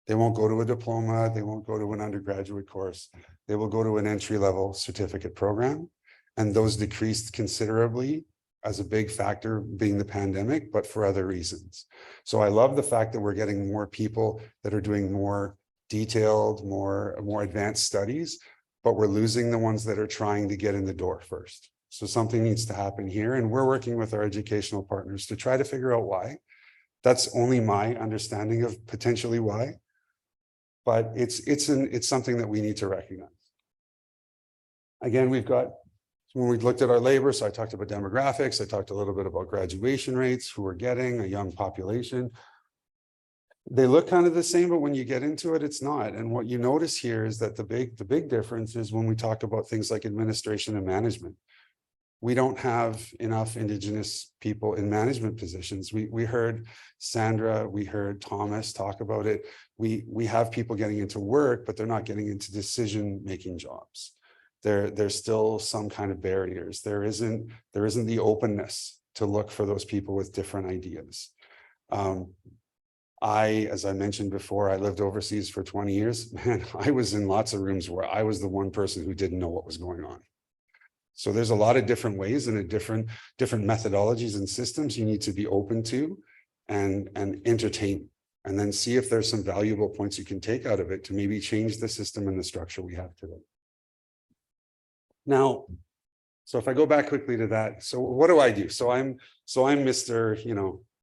They won't go to a diploma. They won't go to an undergraduate course. They will go to an entry-level certificate program. And those decreased considerably, as a big factor being the pandemic, but for other reasons. So I love the fact that we're getting more people that are doing more detailed, more advanced studies, but we're losing the ones that are trying to get in the door first. So something needs to happen here, and we're working with our educational partners to try to figure out why. That's only my understanding of potentially why, but it's something that we need to recognize. Again, when we looked at our labor, so I talked about demographics, I talked a little bit about graduation rates, who we're getting, a young population. They look kind of the same, but when you get into it, it's not. And what you notice here is that the big difference is when we talk about things like administration and management. We don't have enough Indigenous people in management positions. We heard Sandra, we heard Thomas talk about it. We have people getting into work, but they're not getting into decision-making jobs. There's still some kind of barriers. There isn't the openness to look for those people with different ideas. As I mentioned before, I lived overseas for 20 years. Man, I was in lots of rooms where I was the one person who didn't know what was going on. So there's a lot of different ways and different methodologies and systems you need to be open to and entertain, and then see if there's some valuable points you can take out of it to maybe change the system and the structure we have today. Now, so if I go back quickly to that, so what do I do? So I'm Mr.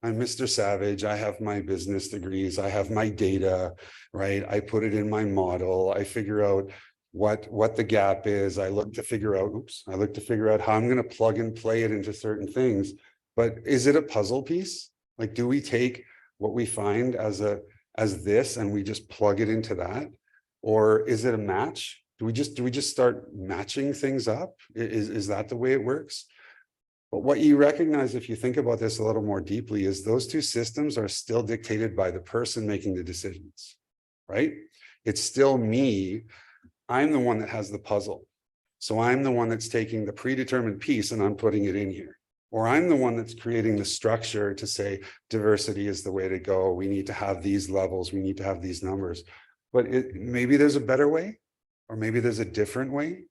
I'm Mr. Savage. I have my business degrees. I have my data, right? I put it in my model. I figure out what the gap is. I look to figure out how I'm going to plug and play it into certain things. But is it a puzzle piece? Like, do we take what we find as this and we just plug it into that? Or is it a match? Do we just start matching things up? Is that the way it works? But what you recognize, if you think about this a little more deeply, is those two systems are still dictated by the person making the decisions, right? It's still me. I'm the one that has the puzzle. So I'm the one that's taking the predetermined piece and I'm putting it in here. Or I'm the one that's creating the structure to say diversity is the way to go. We need to have these levels. We need to have these numbers. But maybe there's a better way, or maybe there's a different way.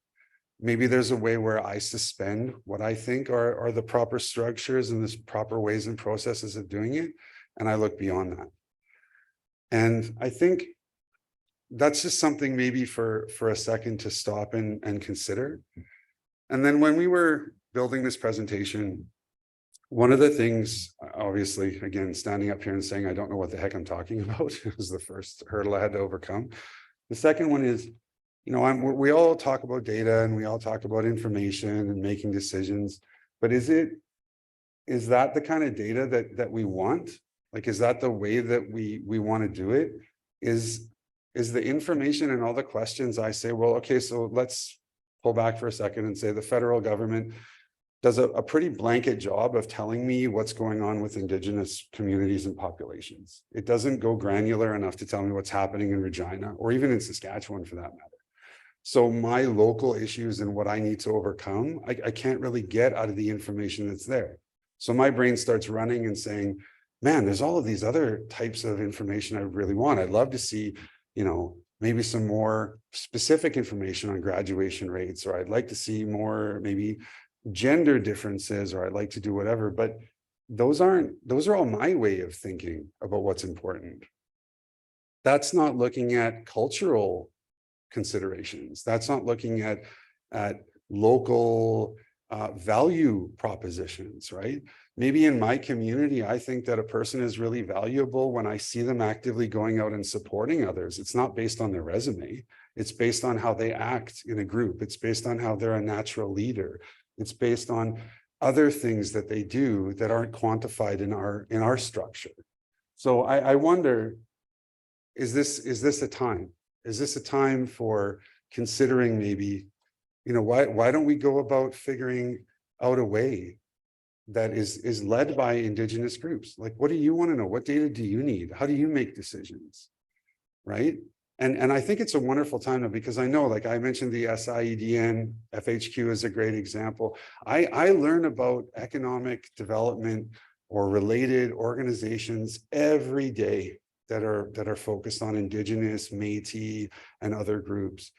Maybe there's a way where I suspend what I think are the proper structures and the proper ways and processes of doing it. And I look beyond that. And I think that's just something maybe for a second to stop and consider. And then when we were building this presentation, one of the things, obviously, again, standing up here and saying, I don't know what the heck I'm talking about, was the first hurdle I had to overcome. The second one is, you know, we all talk about data and we all talk about information and making decisions, but is that the kind of data that we want? Like, is that the way that we want to do it? Is the information and all the questions I say, well, okay, so let's pull back for a second and say the federal government does a pretty blanket job of telling me what's going on with Indigenous communities and populations. It doesn't go granular enough to tell me what's happening in Regina or even in Saskatchewan for that matter. So my local issues and what I need to overcome, I can't really get out of the information that's there. So my brain starts running and saying, man, there's all of these other types of information I really want. I'd love to see, you know, maybe some more specific information on graduation rates, or I'd like to see more maybe gender differences, or I'd like to do whatever. But those are all my way of thinking about what's important. That's not looking at cultural considerations. That's not looking at local value propositions, right? Maybe in my community, I think that a person is really valuable when I see them actively going out and supporting others. It's not based on their resume. It's based on how they act in a group. It's based on how they're a natural leader. It's based on other things that they do that aren't quantified in our structure. So I wonder, is this a time? Is this a time for considering maybe, you know, why don't we go about figuring out a way that is led by Indigenous groups? Like, what do you want to know? What data do you need? How do you make decisions? Right? And I think it's a wonderful time now, because I know, like I mentioned, the SIEDN, FHQ is a great example. I learn about economic development or related organizations every day that are focused on Indigenous, Métis, and other groups.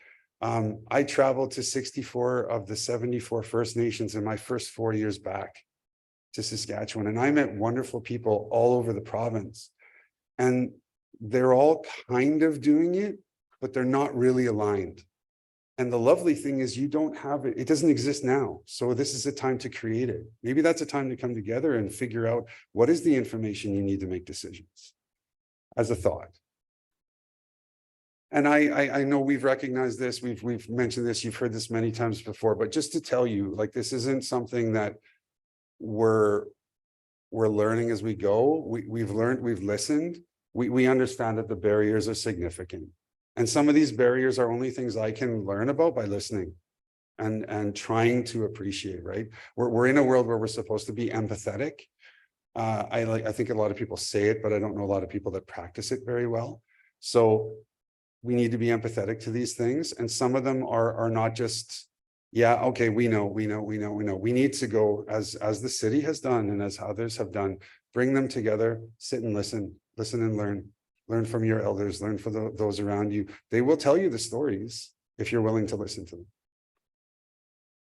I traveled to 64 of the 74 First Nations in my first 4 years back to Saskatchewan, and I met wonderful people all over the province. And they're all kind of doing it, but they're not really aligned. And the lovely thing is you don't have it. It doesn't exist now. So this is a time to create it. Maybe that's a time to come together and figure out what is the information you need to make decisions, as a thought. And I know we've recognized this, we've mentioned this, you've heard this many times before, but just to tell you, like, this isn't something that we're learning as we go. We've learned, we've listened. We understand that the barriers are significant. And some of these barriers are only things I can learn about by listening and trying to appreciate, right? We're in a world where we're supposed to be empathetic. I think a lot of people say it, but I don't know a lot of people that practice it very well. So we need to be empathetic to these things. And some of them are not just, yeah, okay, we know. We need to go, as the city has done and as others have done, bring them together, sit and listen and learn from your elders, learn from those around you. They will tell you the stories if you're willing to listen to them.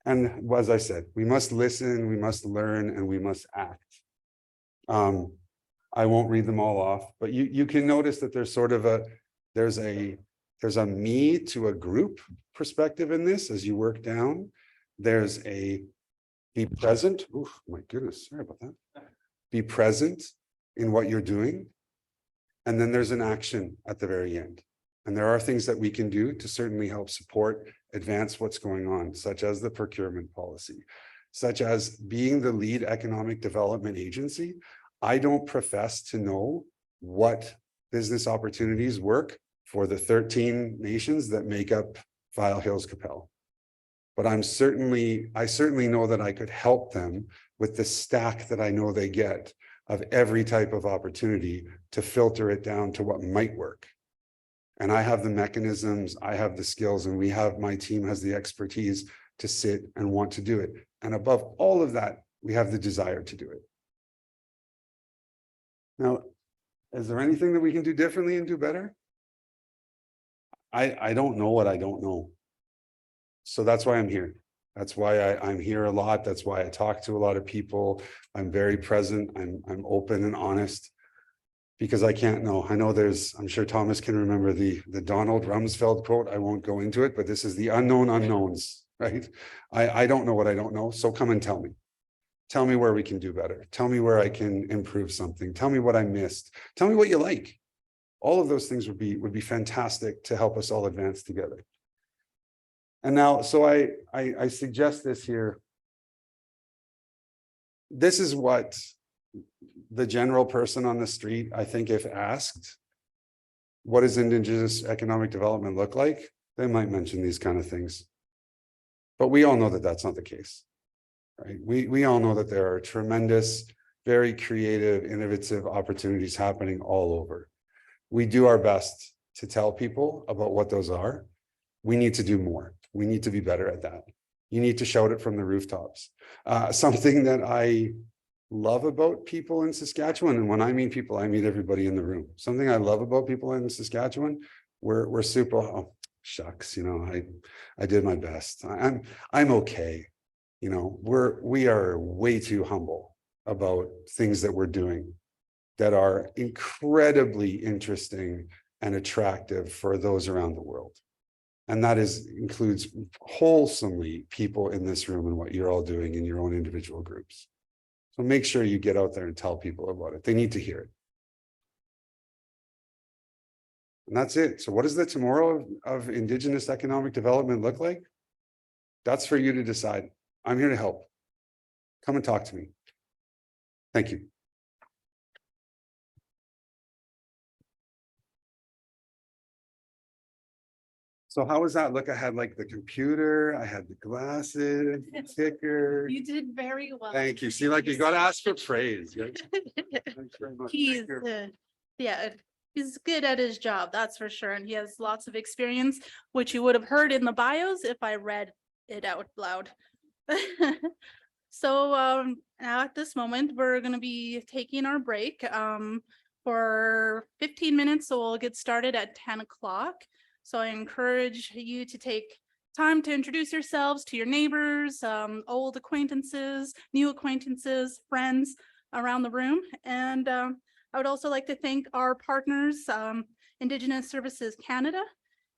And as I said, we must listen, we must learn, and we must act. I won't read them all off, but you can notice that there's sort of there's a me to a group perspective in this as you work down. There's a be present. Oh my goodness, sorry about that. Be present in what you're doing. And then there's an action at the very end. And there are things that we can do to certainly help support, advance what's going on, such as the procurement policy, such as being the lead economic development agency. I don't profess to know what business opportunities work for the 13 nations that make up File Hills Capel. But I certainly know that I could help them with the stack that I know they get of every type of opportunity to filter it down to what might work. And I have the mechanisms, I have the skills, and my team has the expertise to sit and want to do it. And above all of that, we have the desire to do it. Now, is there anything that we can do differently and do better? I don't know what I don't know. So that's why I'm here. That's why I'm here a lot. That's why I talk to a lot of people. I'm very present. I'm open and honest because I can't know. I know I'm sure Thomas can remember the Donald Rumsfeld quote. I won't go into it, but this is the unknown unknowns, right? I don't know what I don't know. So come and tell me. Tell me where we can do better. Tell me where I can improve something. Tell me what I missed. Tell me what you like. All of those things would be fantastic to help us all advance together. And now, so I suggest this here. This is what the general person on the street, I think, if asked, what does Indigenous economic development look like? They might mention these kind of things. But we all know that that's not the case, right? We all know that there are tremendous, very creative, innovative opportunities happening all over. We do our best to tell people about what those are. We need to do more. We need to be better at that. You need to shout it from the rooftops. Something that I love about people in Saskatchewan, and when I mean people, I mean everybody in the room. Something I love about people in Saskatchewan, we're super, oh, shucks, you know, I did my best. I'm okay. You know, we are way too humble about things that we're doing that are incredibly interesting and attractive for those around the world. And that includes wholesomely people in this room and what you're all doing in your own individual groups. So make sure you get out there and tell people about it. They need to hear it. And that's it. So what does the tomorrow of Indigenous economic development look like? That's for you to decide. I'm here to help. Come and talk to me. Thank you. So how was that? Look, I had like the computer, I had the glasses, ticker. You did very well. Thank you. See, like you got to ask for praise. Thanks very much. He's, Thank you. yeah, he's good at his job, that's for sure. And he has lots of experience, which you would have heard in the bios if I read it out loud. So now at this moment, we're going to be taking our break for 15 minutes. So we'll get started at 10 o'clock. So I encourage you to take time to introduce yourselves to your neighbors, old acquaintances, new acquaintances, friends around the room. And I would also like to thank our partners, Indigenous Services Canada,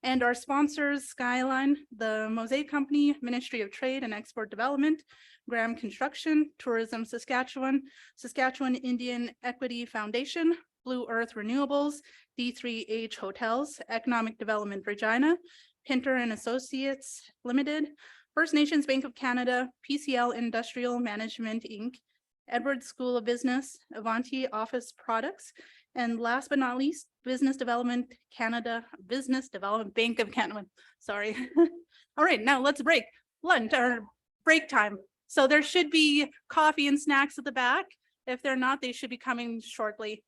and our sponsors, Skyline, the Mosaic Company, Ministry of Trade and Export Development, Graham Construction, Tourism Saskatchewan, Saskatchewan Indian Equity Foundation, Blue Earth Renewables, D3H Hotels, Economic Development Regina, Pinter and Associates Limited, First Nations Bank of Canada, PCL Industrial Management Inc., Edwards School of Business, Avanti Office Products, and last but not least, Business Development Bank of Canada. Sorry. All right, now let's break lunch or break time. So there should be coffee and snacks at the back. If they're not, they should be coming shortly.